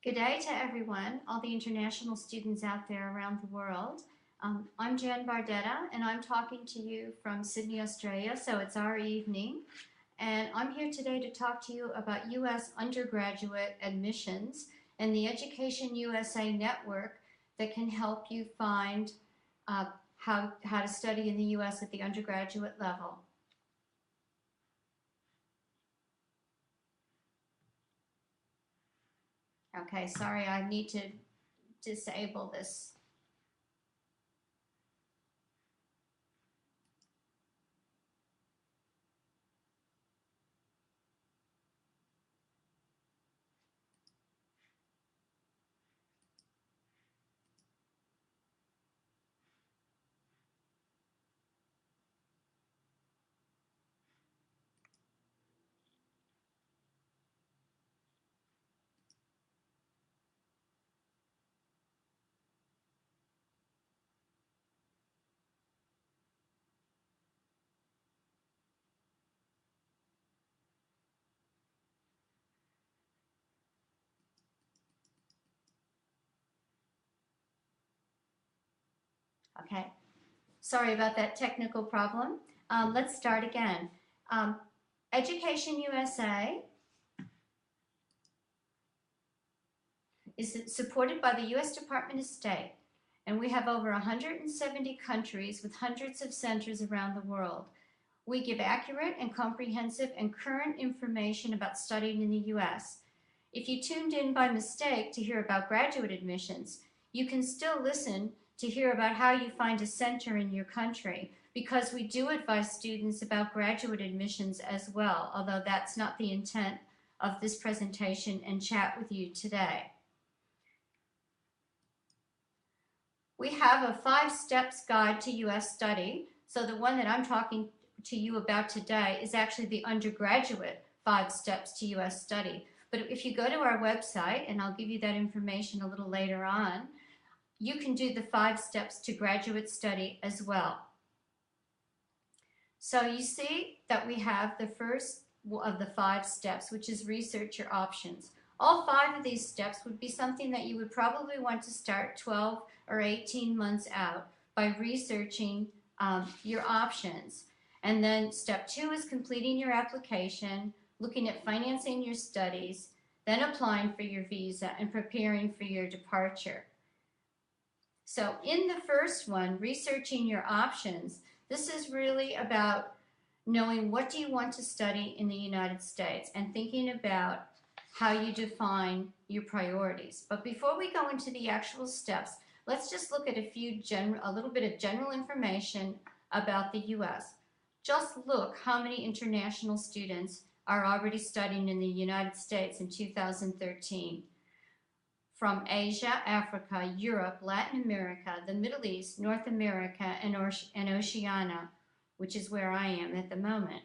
Good day to everyone, all the international students out there around the world. I'm Jen Bardetta, and I'm talking to you from Sydney, Australia, so it's our evening. And I'm here today to talk to you about U.S. undergraduate admissions and the Education USA network that can help you find how to study in the U.S. at the undergraduate level. Okay, sorry, I need to disable this. Okay, sorry about that technical problem. Let's start again. Education USA is supported by the U.S. Department of State, and we have over 170 countries with hundreds of centers around the world. We give accurate and comprehensive and current information about studying in the U.S. If you tuned in by mistake to hear about graduate admissions, you can still listen to hear about how you find a center in your country, because we do advise students about graduate admissions as well, although that's not the intent of this presentation and chat with you today. We have a 5 steps guide to U.S. study, so the one that I'm talking to you about today is actually the undergraduate 5 steps to U.S. study. But if you go to our website, and I'll give you that information a little later on, you can do the 5 steps to graduate study as well. So you see that we have the first of the 5 steps, which is research your options. All 5 of these steps would be something that you would probably want to start 12 or 18 months out by researching your options. And then step 2 is completing your application, looking at financing your studies, then applying for your visa and preparing for your departure. So in the first one, researching your options, this is really about knowing what do you want to study in the United States and thinking about how you define your priorities. But before we go into the actual steps, let's just look at a little bit of general information about the U.S. Just look how many international students are already studying in the United States in 2013. From Asia, Africa, Europe, Latin America, the Middle East, North America, and Oceania, which is where I am at the moment.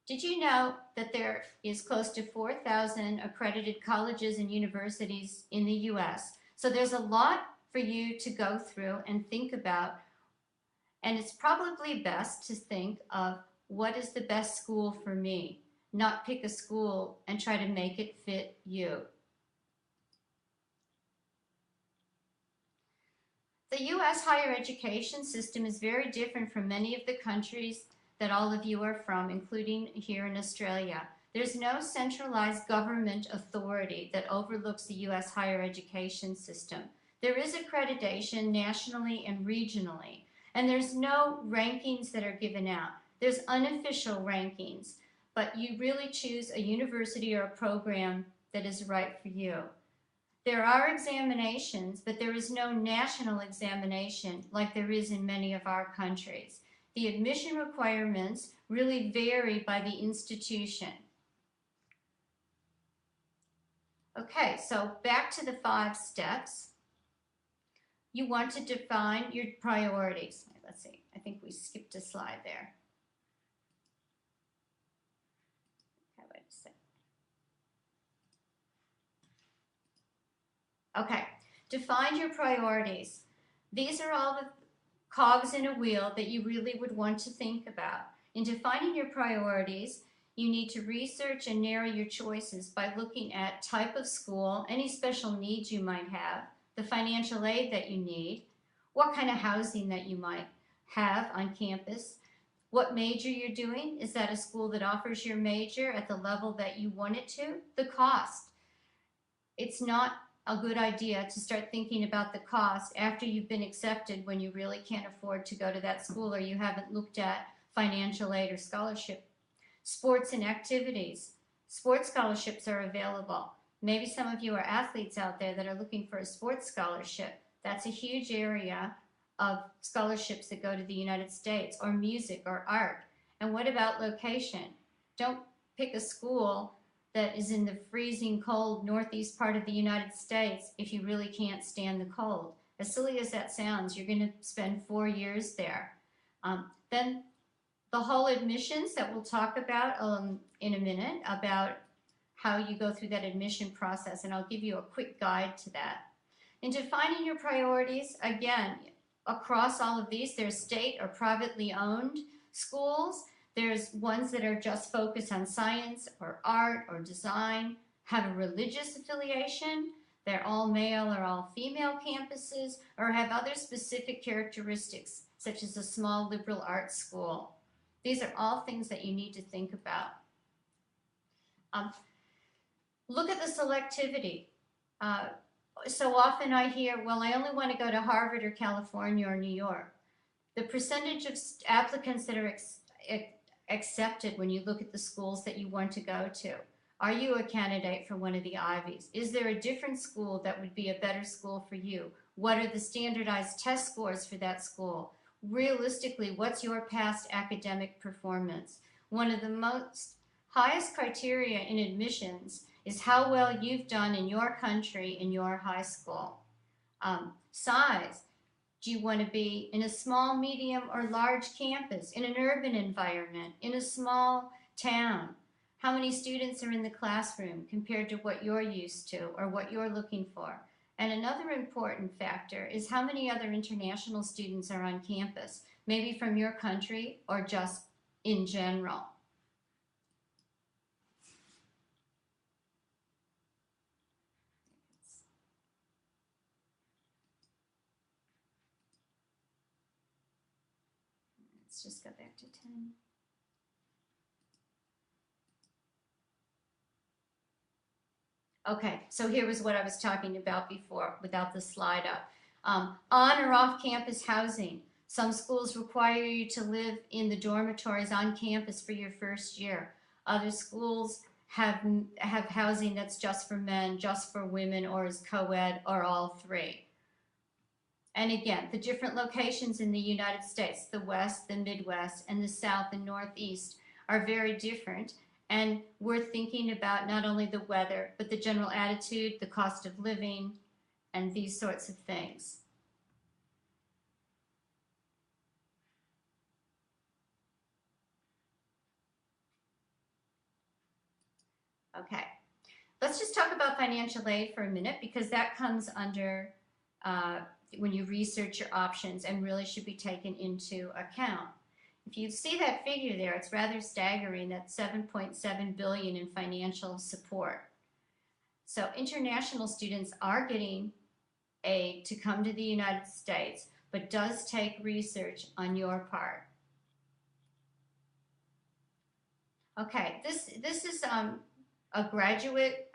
Did you know that there is close to 4,000 accredited colleges and universities in the U.S.? So there's a lot for you to go through and think about, and it's probably best to think of what is the best school for me, not pick a school and try to make it fit you. The U.S. higher education system is very different from many of the countries that all of you are from, including here in Australia. There's no centralized government authority that overlooks the U.S. higher education system. There is accreditation nationally and regionally, and there's no rankings that are given out. There's unofficial rankings, but you really choose a university or a program that is right for you. There are examinations, but there is no national examination like there is in many of our countries. The admission requirements really vary by the institution. Okay, so back to the 5 steps. You want to define your priorities. Let's see, I think we skipped a slide there. Okay, wait a second. Okay, define your priorities. These are all the cogs in a wheel that you really would want to think about. In defining your priorities, You need to research and narrow your choices by looking at type of school, any special needs you might have, the financial aid that you need, what kind of housing that you might have on campus, what major you're doing. Is that a school that offers your major at the level that you want it to? The cost. It's not a good idea to start thinking about the cost after you've been accepted when you really can't afford to go to that school or you haven't looked at financial aid or scholarship. Sports and activities. Sports scholarships are available. Maybe some of you are athletes out there that are looking for a sports scholarship. That's a huge area of scholarships that go to the United States, or music or art. And what about location? Don't pick a school that is in the freezing cold northeast part of the United States if you really can't stand the cold. As silly as that sounds, you're going to spend 4 years there. Then the whole admissions that we'll talk about in a minute, about how you go through that admission process, and I'll give you a quick guide to that. In defining your priorities, again, across all of these, there's state or privately owned schools. There's ones that are just focused on science or art or design, have a religious affiliation, they're all male or all female campuses, or have other specific characteristics, such as a small liberal arts school. These are all things that you need to think about. Look at the selectivity. So often I hear, well, I only want to go to Harvard or California or New York. The percentage of applicants that are accepted when you look at the schools that you want to go to. Are you a candidate for one of the Ivies? Is there a different school that would be a better school for you? What are the standardized test scores for that school? Realistically, what's your past academic performance? One of the most highest criteria in admissions is how well you've done in your country in your high school. Size. Do you want to be in a small, medium, or large campus, in an urban environment, in a small town? How many students are in the classroom compared to what you're used to or what you're looking for? And another important factor is how many other international students are on campus, maybe from your country or just in general. Let's just go back to 10. Okay, so here was what I was talking about before without the slide up. On or off campus housing. Some schools require you to live in the dormitories on campus for your first year. Other schools have housing that's just for men, just for women, or is co-ed, or all three. And again, the different locations in the United States, the West, the Midwest, and the South and Northeast, are very different. And we're thinking about not only the weather, but the general attitude, the cost of living, and these sorts of things. Okay, let's just talk about financial aid for a minute, because that comes under when you research your options and really should be taken into account. If you see that figure there, it's rather staggering, that $7.7 billion in financial support. So international students are getting aid to come to the United States, but does take research on your part. Okay, this is a graduate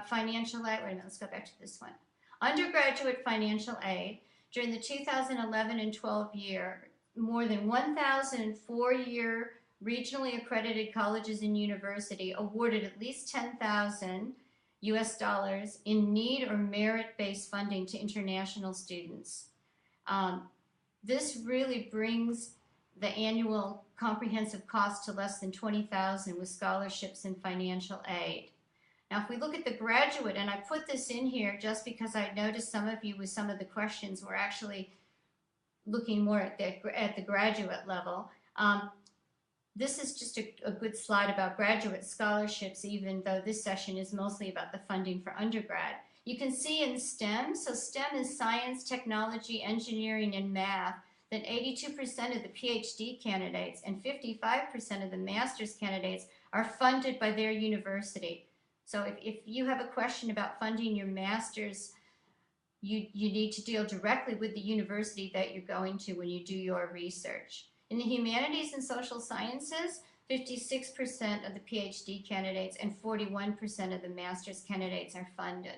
financial aid. Wait a minute, let's go back to this one. Undergraduate financial aid. During the 2011 and 12 year, more than 1,000 four-year regionally accredited colleges and university awarded at least $10,000 US in need or merit-based funding to international students. This really brings the annual comprehensive cost to less than $20,000 with scholarships and financial aid. Now, if we look at the graduate, and I put this in here just because I noticed some of you with some of the questions were actually looking more at the graduate level. This is just a good slide about graduate scholarships, even though this session is mostly about the funding for undergrad. You can see in STEM, so STEM is science, technology, engineering, and math, that 82% of the PhD candidates and 55% of the master's candidates are funded by their university. So if you have a question about funding your master's, you need to deal directly with the university that you're going to when you do your research. In the humanities and social sciences, 56% of the PhD candidates and 41% of the master's candidates are funded.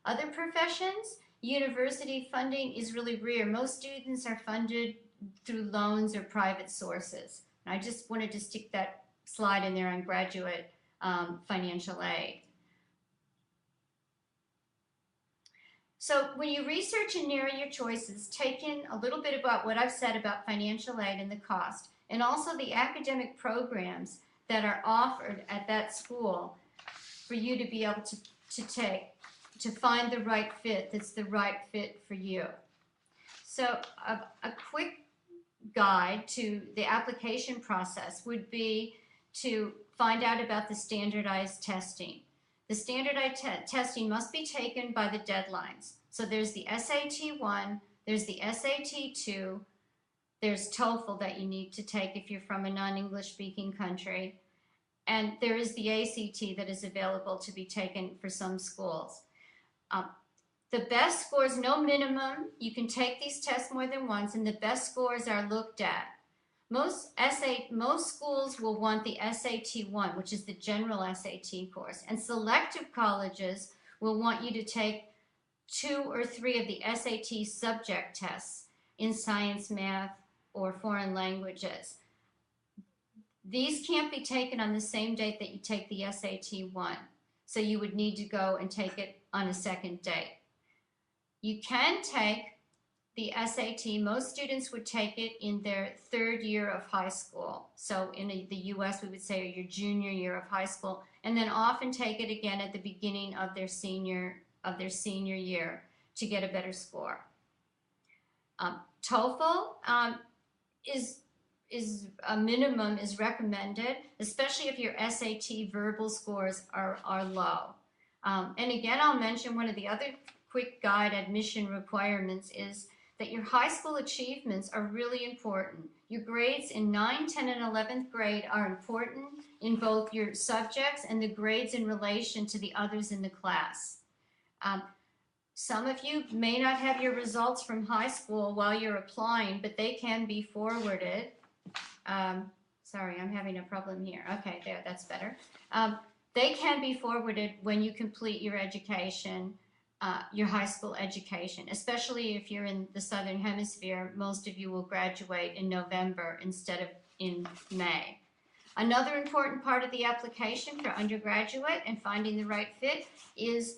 Other professions, university funding is really rare. Most students are funded through loans or private sources. And I just wanted to stick that slide in there on graduate financial aid. So when you research and narrow your choices, take in a little bit about what I've said about financial aid and the cost, and also the academic programs that are offered at that school for you to be able to take, to find the right fit that's the right fit for you. So a quick guide to the application process would be to find out about the standardized testing. The standardized testing must be taken by the deadlines. So there's the SAT-1, there's the SAT-2, there's TOEFL that you need to take if you're from a non-English speaking country, and there is the ACT that is available to be taken for some schools. The best scores, no minimum, you can take these tests more than once, and the best scores are looked at. Most schools will want the SAT-1, which is the general SAT course, and selective colleges will want you to take 2 or 3 of the SAT subject tests in science, math, or foreign languages. These can't be taken on the same date that you take the SAT-1, so you would need to go and take it on a second date. You can take the SAT, most students would take it in their 3rd year of high school. So in the US, we would say your junior year of high school, and then often take it again at the beginning of their senior year to get a better score. TOEFL is a minimum is recommended, especially if your SAT verbal scores are low. And again, I'll mention one of the other quick guide admission requirements is that your high school achievements are really important. Your grades in 9, 10, and 11th grade are important in both your subjects and the grades in relation to the others in the class. Some of you may not have your results from high school while you're applying, but they can be forwarded. Sorry, I'm having a problem here. Okay, there, that's better. They can be forwarded when you complete your education, your high school education, especially if you're in the Southern Hemisphere. Most of you will graduate in November instead of in May. Another important part of the application for undergraduate and finding the right fit is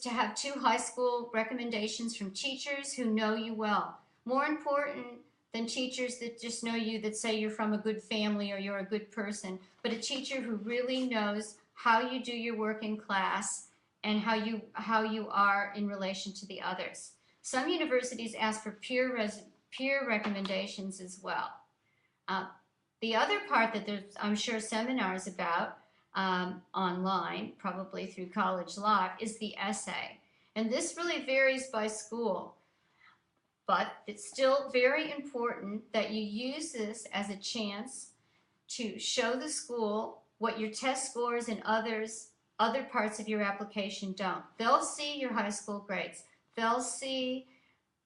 to have 2 high school recommendations from teachers who know you well. More important than teachers that just know you, that say you're from a good family or you're a good person, but a teacher who really knows how you do your work in class and how you are in relation to the others. Some universities ask for peer recommendations as well. The other part that there's, I'm sure, seminars about online, probably through College Live, is the essay. And this really varies by school, but it's still very important that you use this as a chance to show the school what your test scores and other parts of your application don't. They'll see your high school grades. They'll see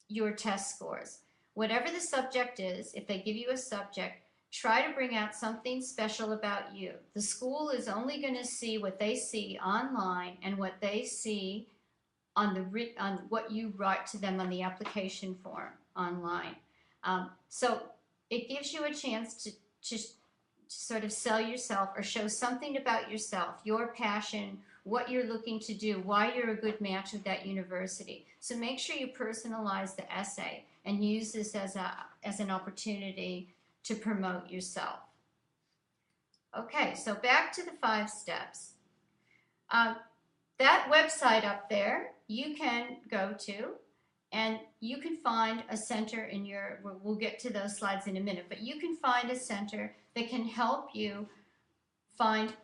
your test scores. Whatever the subject is, if they give you a subject, try to bring out something special about you. The school is only going to see what they see online and what they see on what you write to them on the application form online. So it gives you a chance to sort of sell yourself or show something about yourself, your passion, what you're looking to do, why you're a good match with that university. So make sure you personalize the essay and use this as an opportunity to promote yourself. Okay, so back to the 5 steps. That website up there, you can go to, and you can find a center in your, we'll get to those slides in a minute, but you can find a center that can help you find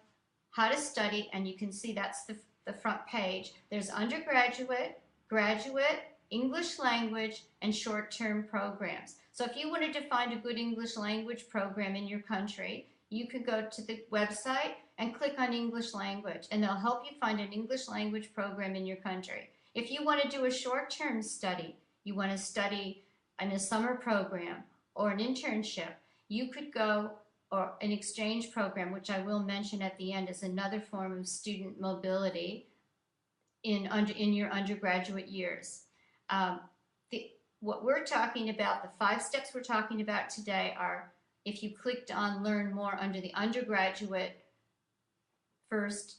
how to study, and you can see that's the front page. There's undergraduate, graduate, English language, and short-term programs. So if you wanted to find a good English language program in your country, you can go to the website and click on English language, and they'll help you find an English language program in your country. If you want to do a short-term study, you want to study in a summer program or an internship, you could go, or an exchange program, which I will mention at the end as another form of student mobility in your undergraduate years. What we're talking about, the 5 steps we're talking about today are, if you clicked on Learn More under the undergraduate first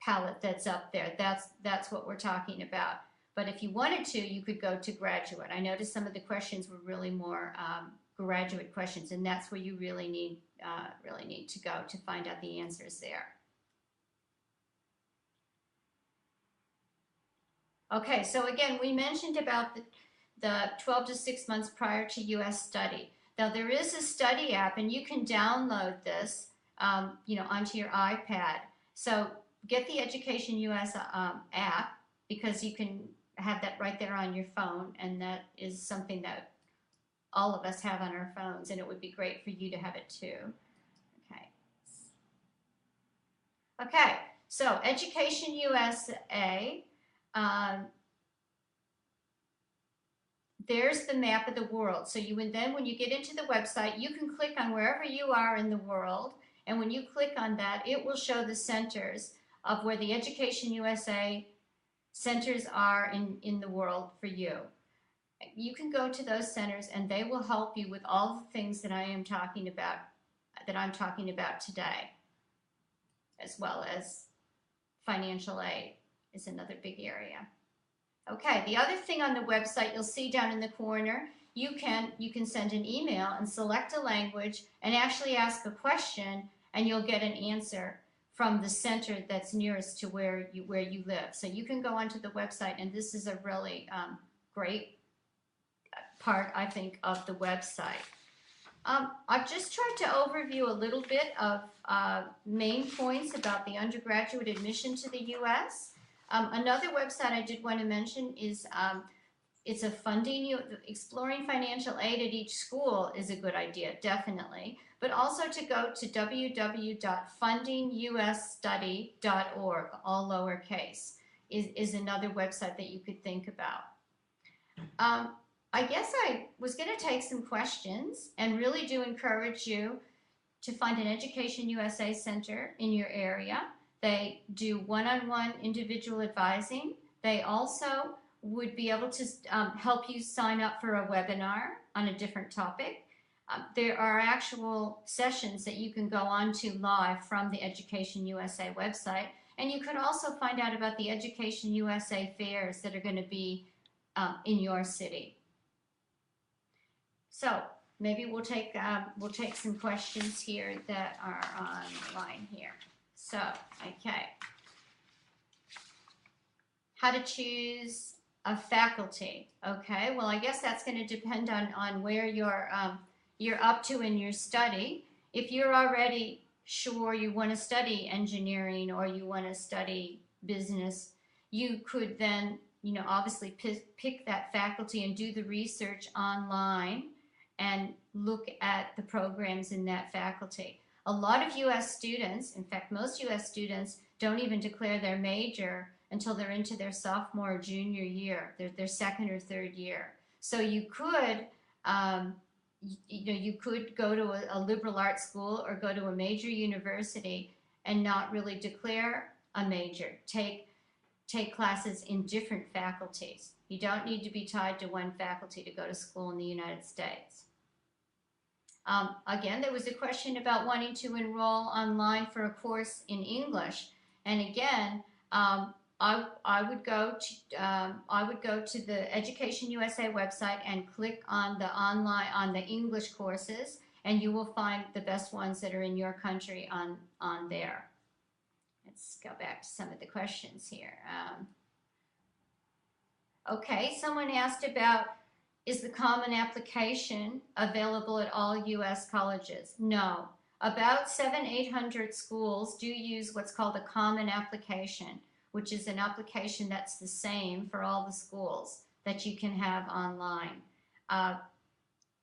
palette that's up there, that's what we're talking about. But if you wanted to, you could go to graduate. I noticed some of the questions were really more graduate questions, and that's where you really need to go to find out the answers there. Okay, so again, we mentioned about the 12 to 6 months prior to U.S. study. Now there is a study app, and you can download this, onto your iPad. So get the Education US app, because you can have that right there on your phone, and that is something that all of us have on our phones, and it would be great for you to have it too. Okay, so Education USA. There's the map of the world. So when you get into the website, you can click on wherever you are in the world, and when you click on that, it will show the centers of where the Education USA centers are in the world for you. You can go to those centers, and they will help you with all the things that I'm talking about today, as well as financial aid is another big area. Okay, the other thing on the website, you'll see down in the corner, you can send an email and select a language and actually ask a question, and you'll get an answer from the center that's nearest to where you live. So you can go onto the website, and this is a really great part, I think, of the website. I've just tried to overview a little bit of main points about the undergraduate admission to the U.S. Another website I did want to mention is it's a exploring financial aid at each school is a good idea, definitely. But also to go to www.fundingusstudy.org, all lowercase, is another website that you could think about. I guess I was going to take some questions, and really do encourage you to find an Education USA center in your area. They do one-on-one individual advising. They also would be able to help you sign up for a webinar on a different topic. There are actual sessions that you can go on to live from the Education USA website, and you could also find out about the Education USA fairs that are going to be in your city. So maybe we'll take some questions here that are online here. So, okay. How to choose a faculty. Okay, well, I guess that's going to depend on where you're up to in your study. If you're already sure you want to study engineering or you want to study business, you could then, obviously pick that faculty and do the research online and look at the programs in that faculty. A lot of U.S. students, in fact, most U.S. students don't even declare their major until they're into their sophomore or junior year, their second or third year. So you could, you could go to a liberal arts school or go to a major university and not really declare a major. Take classes in different faculties. You don't need to be tied to one faculty to go to school in the United States. Again, there was a question about wanting to enroll online for a course in English, and again, I would go to the Education USA website and click on the English courses, and you will find the best ones that are in your country on there. Let's go back to some of the questions here. Okay, someone asked about, is the Common Application available at all U.S. colleges? No. About 700-800 schools do use what's called a Common Application, which is an application that's the same for all the schools that you can have online.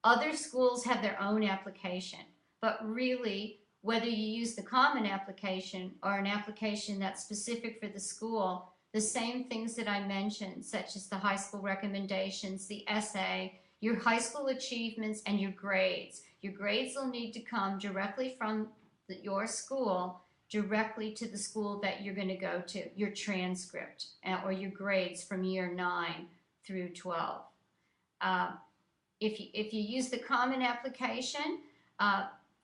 Other schools have their own application, but really whether you use the common application or an application that's specific for the school, the same things that I mentioned, such as the high school recommendations, the essay, your high school achievements, and your grades. Your grades will need to come directly from your school, directly to the school that you're going to go to, your transcript, or your grades from year 9 through 12. If you use the common application,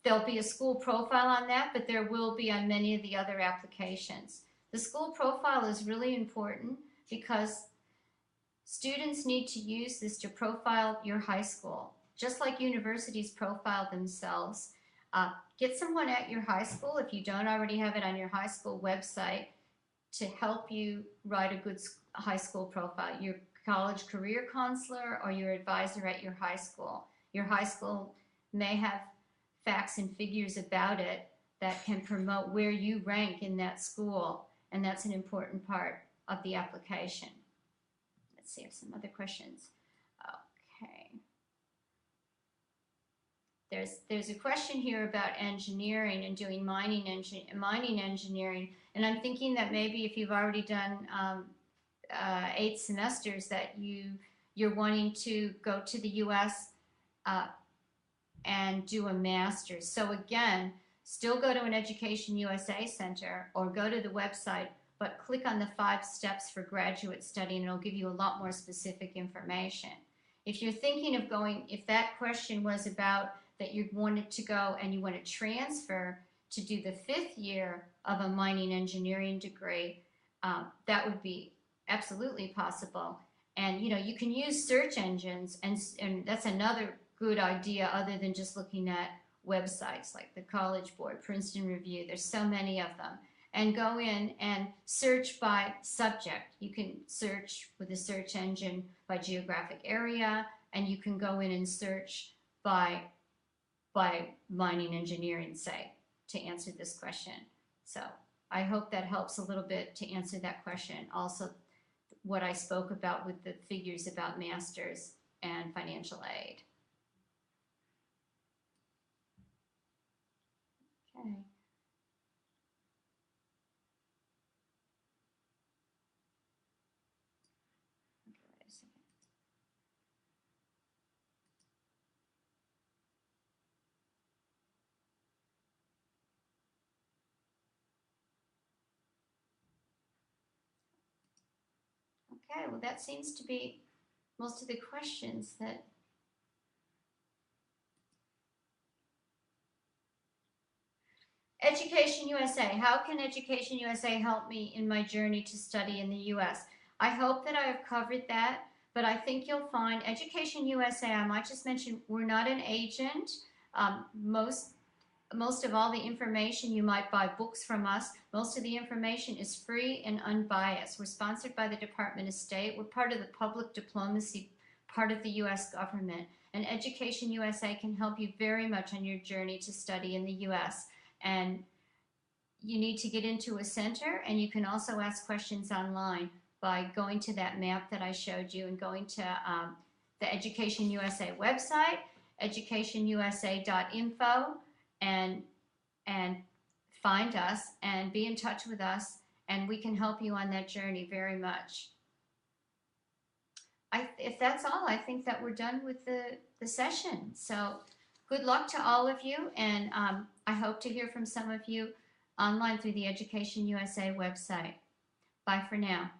there'll be a school profile on that, but there will be on many of the other applications. The school profile is really important because students need to use this to profile your high school, just like universities profile themselves. Get someone at your high school, if you don't already have it on your high school website, to help you write a good high school profile. Your college career counselor or your advisor at your high school. Your high school may have facts and figures about it that can promote where you rank in that school, and that's an important part of the application. Let's see if some other questions. Okay. There's a question here about engineering and doing mining engineering, and I'm thinking that maybe if you've already done 8 semesters that you're wanting to go to the U.S. And do a master's. So again, still go to an Education USA center or go to the website, but click on the 5 steps for graduate study and it'll give you a lot more specific information. If you're thinking of going, if that question was about that you wanted to go and you want to transfer to do the 5th year of a mining engineering degree, that would be absolutely possible. And you can use search engines, and that's another good idea other than just looking at websites like the College Board, Princeton Review. There's so many of them. And go in and search by subject. You can search with a search engine by geographic area, and you can go in and search by mining engineering, say, to answer this question. So I hope that helps a little bit to answer that question. Also, what I spoke about with the figures about masters and financial aid. Okay. Okay, well that seems to be most of the questions that Education USA. How can Education USA help me in my journey to study in the U.S.? I hope that I have covered that, but I think you'll find Education USA, I might just mention, we're not an agent. Most of all the information, you might buy books from us. Most of the information is free and unbiased. We're sponsored by the Department of State. We're part of the public diplomacy part of the U.S. government. And Education USA can help you very much on your journey to study in the U.S. And you need to get into a center, and you can also ask questions online by going to that map that I showed you and going to the Education USA website, educationusa.info, and find us and be in touch with us, and we can help you on that journey very much. If that's all, I think that we're done with the session. So good luck to all of you, and I hope to hear from some of you online through the Education USA website. Bye for now.